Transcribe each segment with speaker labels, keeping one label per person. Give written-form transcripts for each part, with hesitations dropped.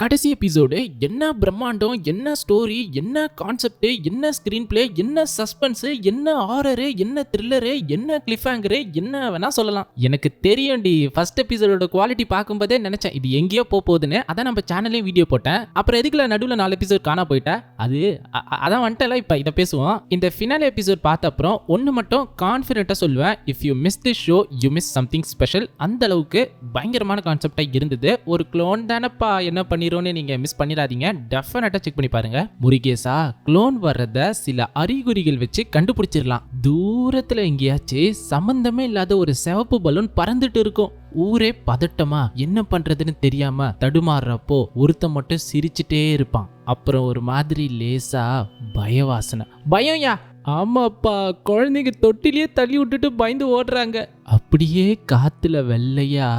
Speaker 1: கடைசி எபிசோடு என்ன பிரம்மாண்டம், என்ன ஸ்டோரி, என்ன கான்செப்ட், என்ன ஸ்கிரீன் பிளே, என்ன சஸ்பென்ஸ், என்ன ஹாரரு, என்ன த்ரில்லரு, என்ன கிளிஃப்ஹேங்கரு, என்ன வேணா சொல்லலாம். எனக்கு தெரியும்டி, ஃபர்ஸ்ட் எபிசோடோட குவாலிட்டி பார்க்கும்போதே நினைச்சேன் இது எங்கேயோ போகுதுன்னு. அதான் நம்ம சேனல்லையும் வீடியோ போட்டேன். அப்புறம் எதுக்குல நடுவில் 4 எபிசோட் காணா போயிட்டேன். அதான் வந்துட்டல. இப்போ இதை பேசுவோம். இந்த ஃபினாலே எபிசோட் பார்த்த அப்புறம் ஒன்று மட்டும் கான்ஃபிடென்ட்டாக சொல்லுவேன், if you miss this show you miss something special. அந்த அளவுக்கு பயங்கரமான கான்செப்டாக இருந்தது. ஒரு க்ளோன் தானப்பா, என்ன பண்ணிரோன்னு நீங்க மிஸ் பண்ணிடாதீங்க. டெஃபினட்டா செக் பண்ணி பாருங்க. முருகேசா, க்ளோன் வர்றத சில அறிகுறிகள் வச்சு கண்டுபிடிச்சிடலாம். தூரத்துல எங்கேயாச்சு சம்பந்தமே இல்லாத ஒரு சிவப்பு பலூன் பறந்துட்டு இருக்கும். ஊரே பதட்டமா என்ன பண்றதுன்னு தெரியாம தடுமாறுறப்போ ஒருத்த மட்டும் சிரிச்சுட்டே இருப்பான். அப்புறம் ஒரு மாதிரி லேசா பயவாசனை. பயம்யா? ஆமாப்பா, குழந்தைங்க தொட்டிலேயே தள்ளி விட்டுட்டு பயந்து ஓடுறாங்க. அப்படியே காத்துல வெள்ளையா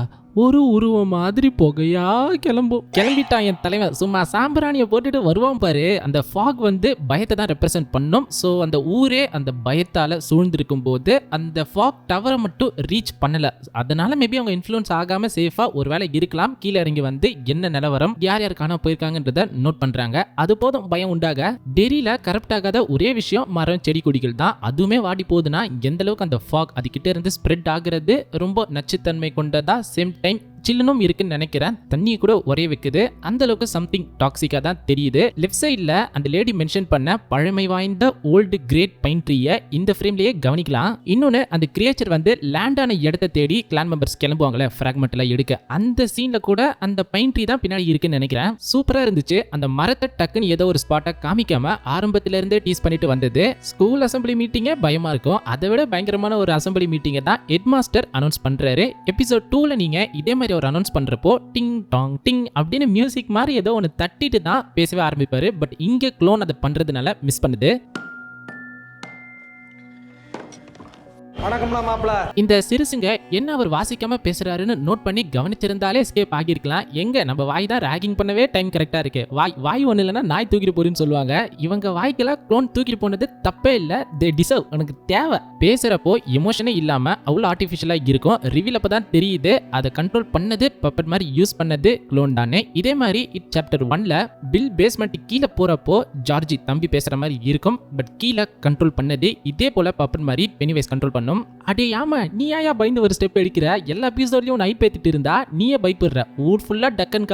Speaker 1: ஒரு உருவம் மாதிரி புகையா கிளம்பிட்டான் என் தலைவன். சும்மா சாம்பிராணியை போட்டுட்டு வருவான் பாரு. அந்த ஃபாக் வந்து பயத்தை தான் ரெப்ரசென்ட் பண்ணும். ஸோ அந்த ஊரே அந்த பயத்தால சூழ்ந்திருக்கும் போது அந்த ஃபாக் டவரை மட்டும் ரீச் பண்ணல. அதனால மேபி அவங்க இன்ஃப்ளூயன்ஸ் ஆகாம சேஃபா ஒரு வேளை இருக்கலாம். கீழே இறங்கி வந்து என்ன நிலவரம், யார் யார் காண போயிருக்காங்கன்றத நோட் பண்றாங்க. அது போதும் பயம் உண்டாக. டெரியில கரெக்ட் ஆகாத ஒரே விஷயம் மரம் செடி கொடிகள் தான். அதுவுமே வாடி போகுதுன்னா எந்த அளவுக்கு அந்த ஃபாக் அதுகிட்ட இருந்து ஸ்ப்ரெட் ஆகுறது ரொம்ப நச்சுத்தன்மை கொண்டதா. சேம் டைம் சில்லுனும் இருக்குன்னு நினைக்கிறேன். தண்ணியை கூட ஒரே வைக்குது. அந்த அளவுக்கு சம்திங் டாக்ஸிக்கா தான் தெரியுது. லெஃப்ட் சைட்ல அந்த லேடி மென்ஷன் பண்ண பழமை வாய்ந்த ஓல்டு கிரேட் பைன் ட்ரீயை இந்த ஃப்ரேம்லயே கவனிக்கலாம். இன்னொன்னு, அந்த கிரியேச்சர் வந்து லேண்டான இடத்தை தேடி கிளான் மெம்பர்ஸ் கிளம்புவாங்களே ஃப்ராக்மெண்ட்ல எடுக்க, அந்த சீன்ல கூட அந்த பைன் ட்ரீ தான் பின்னாடி இருக்குன்னு நினைக்கிறேன். சூப்பரா இருந்துச்சு. அந்த மரத்தை டக்குன்னு ஏதோ ஒரு ஸ்பாட்டை காமிக்காம ஆரம்பத்துல இருந்தே டீஸ் பண்ணிட்டு வந்தது. ஸ்கூல் அசம்பிளி மீட்டிங்கே பயமா இருக்கும். அதை விட பயங்கரமான ஒரு அசம்பிளி மீட்டிங்கை தான் ஹெட் மாஸ்டர் அனௌன்ஸ் பண்றாரு. எபிசோட் 2ல நீங்க இதே மாதிரி ஒரு அனௌன்ஸ் பண்றப்போ டிங் டாங் டிங் அப்படின்னு மியூசிக் மாதிரி ஏதோ ஒன்று தட்டிட்டு தான் பேசவே ஆரம்பிப்பாரு. பட் இங்க க்ளோன் அதை பண்றதுனால மிஸ் பண்ணுது. இந்த சிறுசுங்க என்ன அவர் வாசிக்காம பேசுறாருன்னு நோட் பண்ணி கவனிச்சிருந்தாலே எஸ்கேப் ஆகியிருக்கலாம். எங்க நம்ம வாய் தான் ராகிங் பண்ணவே டைம் கரெக்டா இருக்கு. வாய் ஒண்ணு இல்லைன்னா நாய் தூக்கிட்டு போறேன்னு சொல்லுவாங்க. இவங்க வாய்க்கெல்லாம் க்ளோன் தூக்கிட்டு போனது தப்பே இல்லை. They deserve. எனக்கு தேவை. பேசுறப்போ எமோஷனே இல்லாம அவ்வளோ ஆர்டிஃபிஷியலா இருக்கும். ரிவீல் அப்பதான் தெரியுது அதை கண்ட்ரோல் பண்ணது பப்பட் மாதிரி யூஸ் பண்ணது க்ளோன் தானே. இதே மாதிரி சாப்டர் 1ல பில் பேஸ்மெண்ட் கீழே போறப்போ ஜார்ஜி தம்பி பேசுற மாதிரி இருக்கும். பட் கீழே கண்ட்ரோல் பண்ணது இதே போல பப்பட் மாதிரி பெனிவைஸ் கண்ட்ரோல் பண்ணும். அடே ஆமா, நீ ஏன் பயந்து ஒரு ஸ்டெப் எடுக்கிற? எல்லா எபிசோட்லயும் நைட் பேத்திட்டு இருந்தா நீயே பயப்படுற. ஊர் ஃபுல்லா டக்கன்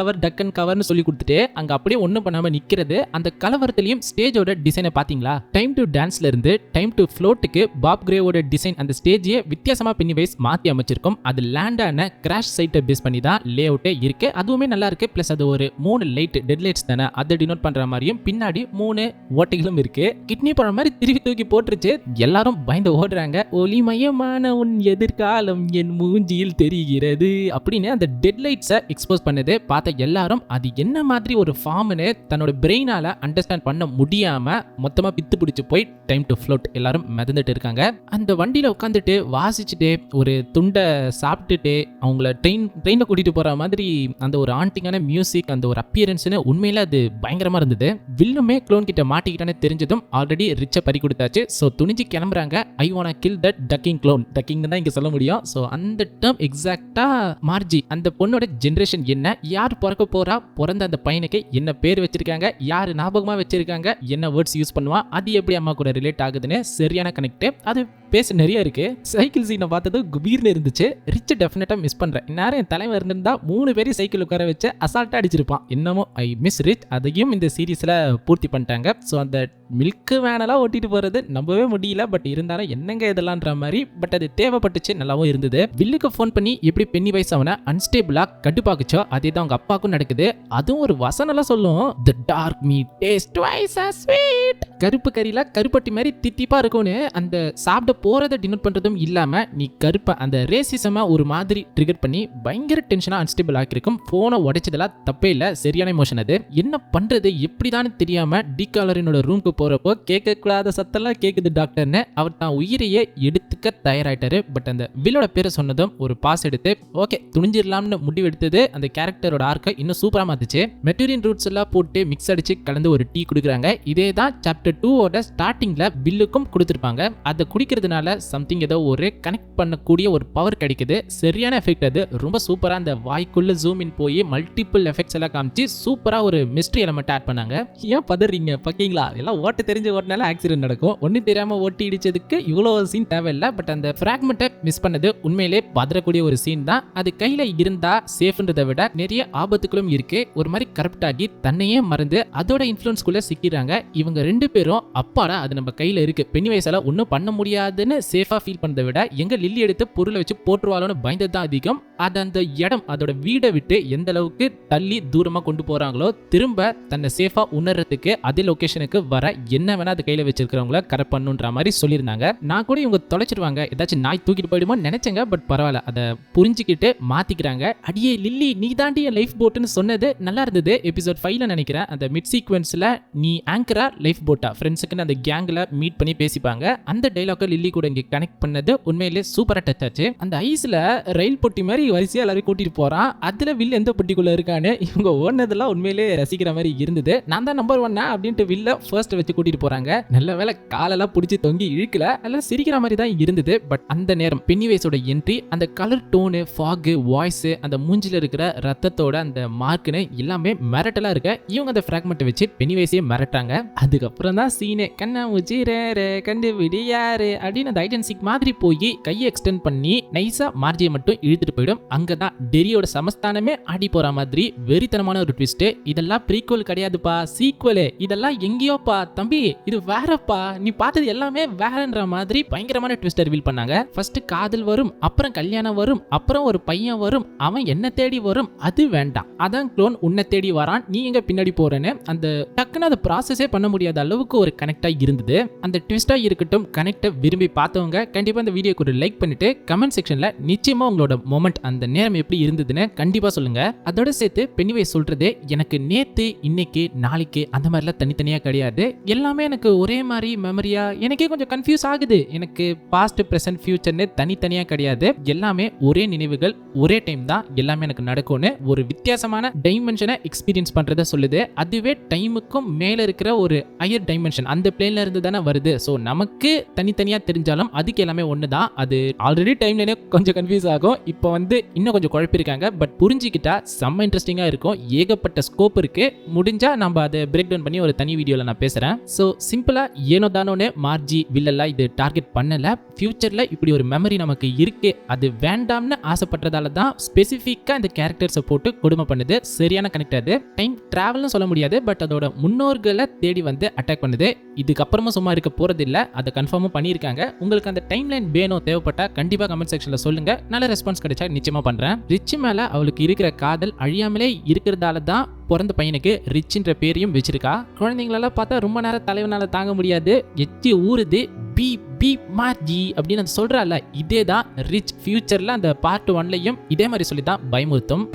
Speaker 1: கவர்னு சொல்லி கொடுத்துட்டு அங்க அப்படியே ஒண்ணும் பண்ணாம நிக்கிறது. அந்த கலவரத்திலையும் ஸ்டேஜோட டிசைனை பாத்தீங்களா? டைம் டு டான்ஸ்ல இருந்து டைம் டு ஃப்ளோட்டுக்கு பாப் கிரேவோட டிசைன் அந்த ஸ்டேஜையே வித்தியாசமா பெனிவைஸ் மாத்தி அமைச்சிருக்கும். அது லேண்டான கிராஷ் சைட்டை பேஸ் பண்ணி தான் லே அவுட்டே இருக்கு. அதுவுமே நல்லா இருக்கு. பிளஸ் அது ஒரு 3 லைட் டெட் லைட்ஸ் தானே, அதை டினோட் பண்ற மாதிரியும் பின்னாடி 3 ஓட்டைகளும் இருக்கு. கிட்னி பழம் மாதிரி திருப்பி தூக்கி போட்டுருச்சு. எல்லாரும் பயந்து ஓடுறாங்க. ஒளிமயமான உன் எதிர்காலம் என் மூஞ்சியில் தெரிகிறது அப்படின்னு அந்த டெட்லைட்ஸை எக்ஸ்போஸ் பண்ணது பார்த்த எல்லாரும் அது என்ன மாதிரி ஒரு ஃபார்ம்னு தன்னோட பிரெயினால அண்டர்ஸ்டாண்ட் பண்ண முடியாம மொத்தமா பித்து பிடிச்சு போய் டைம் டு ஃப்ளோட் எல்லாரும் மிதந்துட்டு இருக்காங்க. அந்த வண்டியில உட்காந்துட்டு வாசிச்சுட்டு ஒரு துண்டை சாப்பிட்டுட்டு அவங்கள ட்ரெயின்ல கூட்டிட்டு போற மாதிரி அந்த ஒரு ஆண்டிங்கான மியூசிக், அந்த ஒரு அப்பியரன்ஸ்னு உண்மையில அது பயங்கரமா இருந்தது. வில்லுமே க்ளோன் கிட்ட மாட்டிக்கிட்டானே தெரிஞ்சதும் ஆல்ரெடி ரிச்சை பறி கொடுத்தாச்சு. ஸோ துணிஞ்சு கிளம்புறாங்க. I wanna kill that ducking clone. Ducking தான் இங்க சொல்ல முடியும். ஸோ அந்த டேர்ம் எக்ஸாக்டா மார்ஜி அந்த பொண்ணோட ஜெனரேஷன் என்ன, யார் பிறக்க போறா, பிறந்த அந்த பையனுக்கு என்ன பேர் வச்சிருக்காங்க, யார் ஞாபகமா வச்சிருக்காங்க, என்ன வேர்ட்ஸ் யூஸ் பண்ணுவா, அது எப்படி அம்மா கூட ரிலேட் ஆகுதுன்னு சரியான கனெக்ட். அது பேச நிறைய இருக்கு. சைக்கிள் சீனை பார்த்தது குபீர்னு இருந்துச்சு. ரிச் டெஃபினட்டா மிஸ் பண்றேன். இந்நேரம் என் தலைவர் இருந்திருந்தா 3 பேரையும் சைக்கிள் உட்கார வச்சு அசால்ட்டா அடிச்சிருப்பான். என்னமோ ஐ மிஸ் ரிச். அதையும் இந்த சீரீஸ்ல பூர்த்தி பண்ணிட்டாங்க. ஸோ அந்த மில்க் வேனெல்லாம் ஓட்டிட்டு போறது நம்பவே முடியல. பட் இருந்தாலும் என்னங்க இதெல்லாம்ன்ற மாதிரி. பட் அது தேவைப்பட்டுச்சு, நல்லாவும் இருந்தது. வில்லுக்கு ஃபோன் பண்ணி எப்படி பென்னி வைஸ் அவனை அன்ஸ்டேபிளா கட்டுப்பாக்குச்சோ அதே தான் அவங்க அப்பாவுக்கும் நடக்குது. அதுவும் ஒரு வசனம்லாம் சொல்லும், the dark meat taste twice as sweet. கருப்பு கறியில கருப்பட்டி மாதிரி தித்திப்பா இருக்கும்னு அந்த சாப்பிட போறதை டினோட் பண்றதும் இல்லாம நீ கருப்ப அந்த ரேசிசமா ஒரு மாதிரி ட்ரிகர் பண்ணி பயங்கர டென்ஷனா அன்ஸ்டேபிள் ஆக்கிருக்கும். போனை உடைச்சதெல்லாம் தப்பே இல்ல, சரியான எமோஷன். அது என்ன பண்றது எப்படிதான் தெரியாம டிகாலரினோட ரூமுக்கு போறப்போ கேட்க கூடாத சத்தெல்லாம் கேக்குது டாக்டர்னு அவர் தான் உயிரையே எடுத்துக்க தயாராயிட்டாரு. பட் அந்த வில்லோட பேரை சொன்னதும் ஒரு பாஸ் எடுத்து ஓகே துணிஞ்சிடலாம்னு முடிவு எடுத்தது அந்த கேரக்டரோட ஆர்க்கை இன்னும் சூப்பரா மாத்துச்சு. மெட்டீரியல் ரூட்ஸ் எல்லாம் போட்டு மிக்ஸ் அடிச்சு கலந்து ஒரு டீ குடுக்குறாங்க. இதே தான் சாப்டர் 2ஓட ஸ்டார்டிங்ல பில்லுக்கும் கொடுத்துருப்பாங்க. அதை குடிக்கிறதுனால இவங்கனால சம்திங் ஏதோ ஒரு கனெக்ட் பண்ணக்கூடிய ஒரு பவர் கிடைக்குது. சரியான எஃபெக்ட் அது. ரொம்ப சூப்பரா அந்த வாய்க்குள்ள ஜூம் இன் போய் மல்டிபிள் எஃபெக்ட்ஸ் எல்லாம் காமிச்சு சூப்பரா ஒரு மிஸ்ட்ரி எலிமெண்ட் ஆட் பண்ணாங்க. ஏன் பதறீங்க பாக்கீங்களா? எல்லாம் ஓட்ட தெரிஞ்சு ஓட்டினால ஆக்சிடென்ட் நடக்கும். ஒன்னும் தெரியாம ஓட்டி இடிச்சதுக்கு இவ்வளவு சீன் தேவையில்லை. பட் அந்த ஃபிராக்மெண்ட்டை மிஸ் பண்ணது உண்மையிலே பதறக்கூடிய ஒரு சீன் தான். அது கையில இருந்தா சேஃப்ன்றதை விட நிறைய ஆபத்துகளும் இருக்கு. ஒரு மாதிரி கரப்ட் ஆகி தன்னையே மறந்து அதோட இன்ஃப்ளூயன்ஸ்குள்ள சிக்கிறாங்க. இவங்க ரெண்டு பேரும் அப்பாடா அது நம்ம கையில இருக்கு, பென்னிவைஸால ஒன்றும் பண்ண முடியாதுன்னு சேஃபா ஃபீல் பண்ணதை விட எங்க லில்லி எடுத்து பொருளை வச்சு போட்டுருவாளோன்னு பயந்தது தான் அதிகம். அது அந்த இடம் அதோட வீடை விட்டு எந்த அளவுக்கு தள்ளி தூரமா கொண்டு போறாங்களோ திரும்ப தன்னை சேஃபா உணர்றதுக்கு அதே லொகேஷனுக்கு வர என்ன வேணா அது கையில வச்சிருக்கிறவங்கள கரெக்ட் பண்ணுன்ற மாதிரி சொல்லியிருந்தாங்க. நான் கூட இவங்க தொலைச்சிருவாங்க, ஏதாச்சும் நாய் தூக்கிட்டு போயிடுமோ நினைச்சேங்க. பட் பரவாயில்ல, அதை புரிஞ்சுக்கிட்டு மாத்திக்கிறாங்க. அடியே லில்லி நீ தாண்டி என் லைஃப் போட்டுன்னு சொன்னது நல்லா இருந்தது. எபிசோட் 5ல நினைக்கிறேன் அந்த மிட் சீக்வன்ஸ்ல நீ ஆங்கரா லைஃப் போட்டா ஃப்ரெண்ட்ஸுக்குன்னு அந்த கேங்ல மீட் பண்ணி பேசிப்பாங்க. அந்த டைலாக லில்லி கூட இங்க கனெக்ட் பண்ணது உண்மையிலே சூப்பரா டச் ஆச்சு. அந்த ஐஸ்ல ரயில் பொட்டி மாதிரி வரிசையா எல்லாரும் கூட்டிட்டு போறான். அதுல வில் எந்த பொட்டிக்குள்ள இருக்கான்னு இவங்க ஓடுனதெல்லாம் உண்மையிலே ரசிக்கிற மாதிரி இருந்தது. நான் தான் நம்பர் 1 அப்படின்ட்டு வில்ல ஃபர்ஸ்ட் வச்சு கூட்டிட்டு போறாங்க. நல்ல வேலை காலெல்லாம் பிடிச்சி தொங்கி இழுக்கல, எல்லாம் சிரிக்கிற மாதிரி தான் இருந்தது. பட் அந்த நேரம் பென்னிவைஸோட என்ட்ரி, அந்த கலர் டோனு, ஃபாகு, வாய்ஸ், அந்த மூஞ்சில இருக்கிற ரத்தத்தோட அந்த மார்க்குன்னு எல்லாமே மிரட்டலா இருக்க. இவங்க அந்த ஃபிராக்மெண்ட் வச்சு பென்னிவைஸையே மிரட்டாங்க. அதுக்கப்புறம் தான் சீனே கண்ணா முச்சி ரே கண்டு விடியாரு அப்படின்னு அந்த ஐடென்சிக் மாதிரி போய் கையை எக்ஸ்டெண்ட் பண்ணி நைஸா மார்ஜியை மட்டும் இழுத்துட்டு போயிடும். அங்கதான் டெரியோட சமஸ்தானமே ஆடி போற மாதிரி வெறித்தனமான ஒரு ட்விஸ்ட். இதெல்லாம் ப்ரீக்வல் கிடையாதுப்பா, சீக்வல். இதெல்லாம் எங்கேயோப்பா தம்பி, இது வேறப்பா, நீ பார்த்தது எல்லாமே வேறன்ற மாதிரி பயங்கரமான ட்விஸ்ட் ரிவீல் பண்ணாங்க. ஃபர்ஸ்ட் காதல் வரும், அப்புறம் கல்யாணம் வரும், அப்புறம் ஒரு பையன் வரும், அவன் என்ன தேடி வரும். அது வேண்டாம், அதான் க்ளோன் உன்னை தேடி வரான், நீ எங்க பின்னாடி போறேன்னு அந்த டக்குன்னு அதை ப்ராசஸே பண்ண முடியாத அளவுக்கு ஒரு கனெக்டா இருந்தது. அந்த ட்விஸ்டா இருக்கட்டும், கனெக்டை விரும்பி பார்த்தவங்க கண்டிப்பா இந்த வீடியோக்கு ஒரு லைக் பண்ணிட்டு கமெண்ட் செக்ஷன்ல நிச்சயமா உங்களோட மொமெண்ட் அந்த நேரம் எப்படி இருந்ததுன்னு கண்டிப்பா சொல்லுங்க. அதோட சேர்த்து பென்னிவைஸ் சொல்றது எனக்கு நேத்து இன்னைக்கு நாளைக்கு அந்த மாதிரிலாம் தனித்தனியா கிடையாது, எல்லாமே எனக்கு ஒரே மாதிரி மெமரியா, எனக்கே கொஞ்சம் கன்ஃபியூஸ் ஆகுது. எனக்கு பாஸ்ட் பிரசன்ட் ஃபியூச்சர்னு தனித்தனியா கிடையாது, எல்லாமே ஒரே நினைவுகள், ஒரே டைம் தான் எல்லாமே எனக்கு நடக்கும்னு ஒரு வித்தியாசமான டைமென்ஷனை எக்ஸ்பீரியன்ஸ் பண்றத சொல்லுது. அதுவே டைமுக்கும் மேல இருக்கிற ஒரு ஹையர் டைமென்ஷன் அந்த பிளேன்ல இருந்து தானே வருது. ஸோ நமக்கு தனித்தனியா தெரிஞ்சாலும் அதுக்கு எல்லாமே ஒன்று தான். அது ஆல்ரெடி டைம்லேயே கொஞ்சம் கன்ஃபியூஸ் ஆகும், இப்போ இன்னும் கொஞ்சம் குழப்பிருக்காங்க. பட் புரிஞ்சுக்கிட்டா செம்ம இன்ட்ரெஸ்டிங்கா இருக்கும். ஏகப்பட்ட ஸ்கோப் இருக்கு. முடிஞ்சா நம்ம அதை பிரேக் டவுன் பண்ணி ஒரு தனி வீடியோல நான் பேசுறேன். ஸோ சிம்பிளா ஏனோ தானோன்னு மார்ஜி வில்லெல்லாம் இது டார்கெட் பண்ணல. ஃபியூச்சர்ல இப்படி ஒரு மெமரி நமக்கு இருக்கு, அது வேண்டாம்னு ஆசைப்படுறதால தான் ஸ்பெசிஃபிக்கா இந்த கேரக்டர்ஸை போட்டு கொடுமை பண்ணுது. சரியான கனெக்ட். அது டைம் டிராவல்னு சொல்ல முடியாது, பட் அதோட முன்னோர்களை தேடி வந்து அட்டாக் பண்ணுது. இதுக்கப்புறமா சும்மா இருக்க போறது இல்ல, அதை கன்ஃபார்மும் பண்ணியிருக்காங்க. உங்களுக்கு அந்த டைம் லைன் வேணும் தேவைப்பட்டா கண்டிப்பா கமெண்ட் செக்ஷன்ல சொல்லுங்க. நல்ல ரெஸ்பான்ஸ் கிடைச்சா நிச்சயமா பண்றேன். ரிச் மேல அவளுக்கு இருக்கிற காதல் அழியாமலே இருக்கிறதால தான் பிறந்த பையனுக்கு ரிச்ன்ற பேரையும் வச்சிருக்கா. குழந்தைங்களெல்லாம் பார்த்தா ரொம்ப நேரம் தலைவனால தாங்க முடியாது, எச்சி ஊறுது, பி பி மார்ஜி அப்படின்னு அந்த சொல்றால, இதே தான் ரிச் ஃபியூச்சர்ல அந்த பார்ட் 1லயும் இதே மாதிரி சொல்லி தான் பயமுறுத்தும்.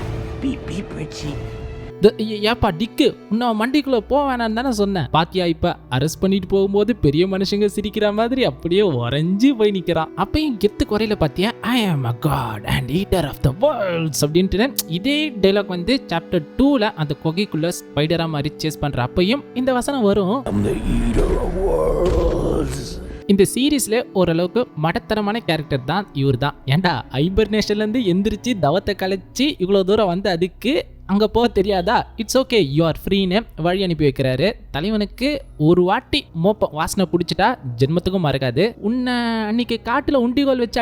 Speaker 1: ஏப்பா டிக்கு உன்ன மண்டிக்குள்ள போ வேணான்னு தானே சொன்னேன். பாத்தியா இப்ப அரெஸ்ட் பண்ணிட்டு போகும்போது பெரிய மனுஷங்க சிரிக்கிற மாதிரி அப்படியே உறைஞ்சு போய் நிக்கிறான். அப்பயும் கெத்து குறையில பாத்தியா, ஐ ஆம் a god and eater of the worlds அப்படின்ட்டு இதே டைலாக் சாப்டர் 2ல அந்த குகைக்குள்ள ஸ்பைடரா மாதிரி சேஸ் பண்ற அப்பையும் இந்த வசனம் வரும். இந்த சீரீஸ்ல ஓரளவுக்கு மடத்தரமான கேரக்டர் தான் இவர் தான். ஏண்டா ஹைபர்னேஷன்ல இருந்து எந்திரிச்சு தவத்தை கலைச்சு இவ்வளவு தூரம் வந்து அதுக்கு அங்கே போக தெரியாதா? இட்ஸ் ஓகே, யூ ஆர் ஃப்ரீன்னு வழி அனுப்பி வைக்கிறாரு. தலைவனுக்கு ஒரு வாட்டி மோப்ப வாசனை பிடிச்சிட்டா ஜென்மத்துக்கும் மறக்காது. உன்னை அன்னைக்கு காட்டில் உண்டிகோல் வச்சு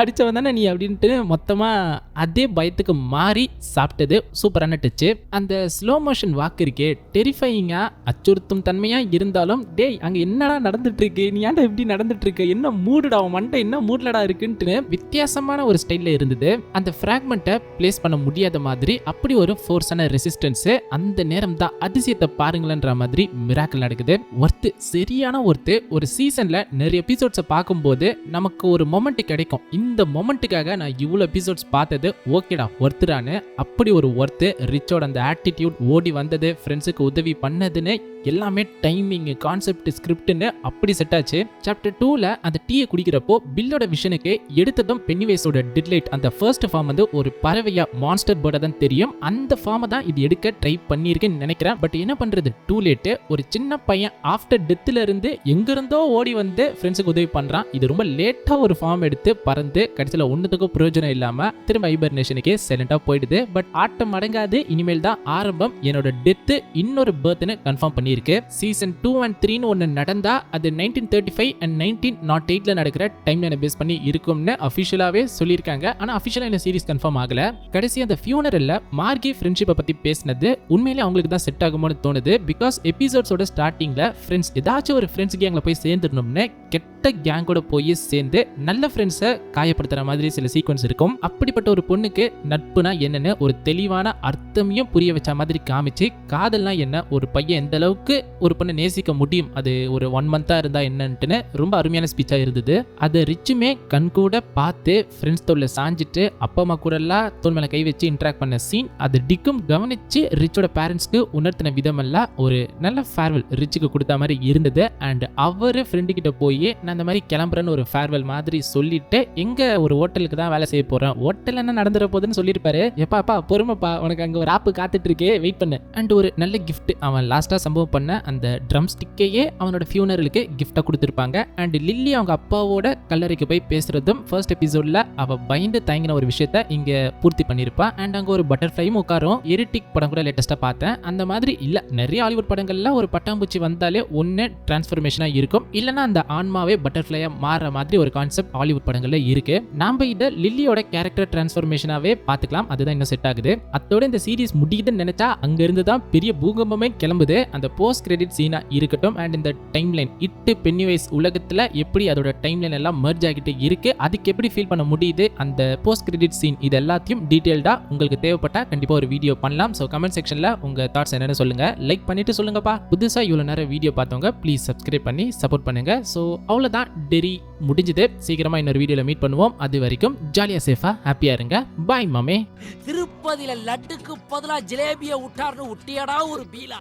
Speaker 1: அடிச்சவன் தானே நீ அப்படின்ட்டு மொத்தமாக அதே பயத்துக்கு மாறி சாப்பிட்டது சூப்பரான டச்சு. அந்த ஸ்லோ மோஷன் வாக்கு இருக்கே, டெரிஃபையிங்கா அச்சுறுத்தும் தன்மையா இருந்தாலும் டேய் அங்கே என்னடா நடந்துட்டு இருக்கு, நீ ஏன்டா இப்படி நடந்துட்டு இருக்கு, என்ன மூடுடா அவன் மண்டை என்ன மூடலடா இருக்குன்ட்டு வித்தியாசமான ஒரு ஸ்டைலில் இருந்தது. அந்த ஃப்ராக்மெண்ட்டை பிளேஸ் பண்ண முடியாத மாதிரி அப்படி ஒரு ஃபோர்ஸான ரெசிஸ்டன்ஸ். அந்த நேரம் தான் அதிசயத்தை பாருங்களேன்ற மாதிரி மிராக்கிள் நடக்குது. ஒர்த்து, சரியான ஒர்த்து. ஒரு சீசன்ல நிறைய எபிசோட்ஸை பார்க்கும்போது நமக்கு ஒரு மொமெண்ட் கிடைக்கும், இந்த மொமெண்ட்டுக்காக நான் இவ்வளோ எபிசோட்ஸ் பார்த்தது ஓகேடா ஒர்த்துடான்னு. அப்படி ஒரு ஒர்த்து. ரிச்சோட அந்த ஆட்டிடியூட், ஓடி வந்தது, ஃப்ரெண்ட்ஸுக்கு உதவி பண்ணதுன்னு எல்லாமே டைமிங் கான்செப்ட் ஸ்கிரிப்ட்னு அப்படி செட் ஆச்சு. சாப்டர் 2ல அந்த டீயை குடிக்கிறப்போ பில்லோட விஷனுக்கு எடுத்ததும் பென்னிவேஸோட டெட்லைட் அந்த ஃபர்ஸ்ட் ஃபார்ம் வந்து ஒரு பறவையா மான்ஸ்டர் பேர்டா தான் தெரியும். அந்த ஃபார்மை தான் இது எடுக்க ட்ரை பண்ணியிருக்குன்னு நினைக்கிறேன். பட் என்ன பண்றது, டூ லேட்டு. ஒரு சின்ன பையன் ஆஃப்டர் டெத்ல இருந்து எங்கிருந்தோ ஓடி வந்து ஃப்ரெண்ட்ஸுக்கு உதவி பண்றான். இது ரொம்ப லேட்டா ஒரு ஃபார்ம் எடுத்து பறந்து கடைசியில் ஒன்றுத்துக்கும் பிரயோஜனம் இல்லாம திரும்ப ஹைபர்னேஷனுக்கே சைலண்டா போயிடுது. பட் ஆட்டம் அடங்காது, இனிமேல் தான் ஆரம்பம். என்னோட டெத்து இன்னொரு பர்த்னு கன்ஃபார்ம் பண்ணியிருக்கு. சீசன் 2 and 3ன்னு ஒன்று நடந்தா அது 1935 and 1908ல நடக்கிற டைம் லைனை பேஸ் பண்ணி இருக்கும்னு அஃபிஷியலாவே சொல்லியிருக்காங்க. ஆனா அஃபிஷியலா இந்த சீரிஸ் கன்ஃபார்ம் ஆகல. கடைசி அந்த ஃபியூனரல்ல மார்கி ஃப்ரெண்ட்ஷிப்பை பத்தி பேசினது உண்மையிலே அவங்களுக்கு தான் செட் ஆகுமோன்னு தோணுது. பிகாஸ் எபிசோட்ஸோட ஸ்டார்டிங்ல ஃப்ரெண்ட்ஸ் ஏதாச்சும் ஒரு ஃப்ரெண்ட்ஸ் கேங்ல போய் சேர்ந்துடணும்னு கெட்ட கேங்கோட போய் சேர்ந்து நல்ல ஃப்ரெண்ட்ஸை காயப்படுத்துற மாதிரி சில சீக்வன்ஸ் இருக்கும். அப்படிப்பட்ட ஒரு பொண்ணுக்கு நட்புனா என்னன்னு ஒரு தெளிவான அர்த்தமையும் புரிய வச்ச மாதிரி காமிச்சு, காதல்னா என்ன, ஒரு பையன் எந்த அளவுக்கு ஒரு பொண்ணை நேசிக்க முடியும், அது ஒரு 1 month இருந்தா என்னன்ட்டுன்னு ரொம்ப அருமையான ஸ்பீச்சா இருந்தது. அதை ரிச்சுமே கண் கூட பார்த்து ஃப்ரெண்ட்ஸ் தோல்ல சாஞ்சிட்டு அப்பா அம்மா கூட எல்லாம் தோல் மேல கை வச்சு இன்டராக்ட் பண்ண சீன், அது டிக்கும் கவனிச்சு ரிச்சோட பேரண்ட்ஸ்க்கு உணர்த்தின விதமெல்லாம் ஒரு நல்ல ஃபேர்வெல் ரிச்சுக்கு கொடுத்த மாதிரி இருந்தது. அண்ட் அவரு ஃப்ரெண்டு கிட்ட போய் நான் இந்த மாதிரி கிளம்புறேன்னு ஒரு ஃபேர்வெல் மாதிரி சொல்லிட்டு எங்க ஒரு ஹோட்டலுக்கு தான் வேலை செய்ய போறேன், ஹோட்டல் என்ன நடந்துற போதுன்னு சொல்லியிருப்பாரு. எப்பா பொறுமைப்பா, உனக்கு அங்க ஒரு ஆப்பு காத்துட்டு இருக்கே, வெயிட் பண்ணு. அண்ட் ஒரு நல்ல கிஃப்ட், அவன் லாஸ்டா சம்பவம் பண்ண அந்த ட்ரம் ஸ்டிக்கையே அவனோட ஃபியூனரலுக்கு கிஃப்டா கொடுத்துருப்பாங்க. அண்ட் லில்லி அவங்க அப்பாவோட கல்லறைக்கு போய் பேசுறதும் ஃபர்ஸ்ட் எபிசோட்ல அவ பயந்து தயங்கின ஒரு விஷயத்த இங்க பூர்த்தி பண்ணிருப்பா. அண்ட் அங்க ஒரு பட்டர்ஃப்ளையும் உட்காரும். எரிட்டிக் படம் கூட லேட்டஸ்டா பார்த்தேன். அந்த மாதிரி இல்ல, நிறைய ஹாலிவுட் படங்கள்ல ஒரு பட்டாம்பூச்சி வந்தாலே ஒன்னு டிரான்ஸ்ஃபர்மேஷனா இருக்கும், இல்லைன்னா அந்த ஆன்மாவே பட்டர்ஃப்ளையா மாற மாதிரி ஒரு கான்செப்ட் ஹாலிவுட் படங்கள்ல இருக்கு. நாம இதை லில்லியோட கேரக்டர் டிரான்ஸ்ஃபர்மேஷனாவே பார்த்துக்கலாம். அதுதான் இன்னும் செட் ஆகுது. அதோட இந்த சீரிஸ் முடியுதுன்னு நினைச்சா அங்க இருந்து தான் பெரிய பூகம்பமே கிளம்புது. அந்த போஸ்ட் கிரெடிட் சீனா இருக்கட்டும் அண்ட் இந்த டைம் லைன் இட்டு பென்னிவைஸ் உலகத்துல எப்படி அதோட டைம் லைன் எல்லாம் மெர்ஜ் ஆகிட்டு இருக்கு, அதுக்கு எப்படி ஃபீல் பண்ண முடியுது, அந்த போஸ்ட் கிரெடிட் சீன், இது எல்லாத்தையும் டீடைல்டா உங்களுக்கு தேவைப்பட்டா கண்டிப்பா ஒரு வீடியோ பண்ணலாம். ஸோ கமெண்ட் செக்ஷன்ல உங்க தாட்ஸ் என்னன்னு சொல்லுங்க. லைக் பண்ணிட்டு சொல்லுங்கப்பா. புதுசா இவ்வளவு நேரம் வீடியோ பார்த்தவங்க ப்ளீஸ் சப்ஸ்கிரைப் பண்ணி சப்போர்ட் பண்ணுங்க. ஸோ அவ்வளவுதான், டெரி முடிஞ்சது. சீக்கிரமா இன்னொரு வீடியோல மீட் பண்ணுவோம். அது வரைக்கும் ஜாலியா சேஃபா ஹாப்பியா இருங்க. பாய் மாமே.
Speaker 2: திருப்பதியில லட்டுக்கு பதிலா ஜிலேபியை விட்டார்னு விட்டியாடா ஒரு பீலா.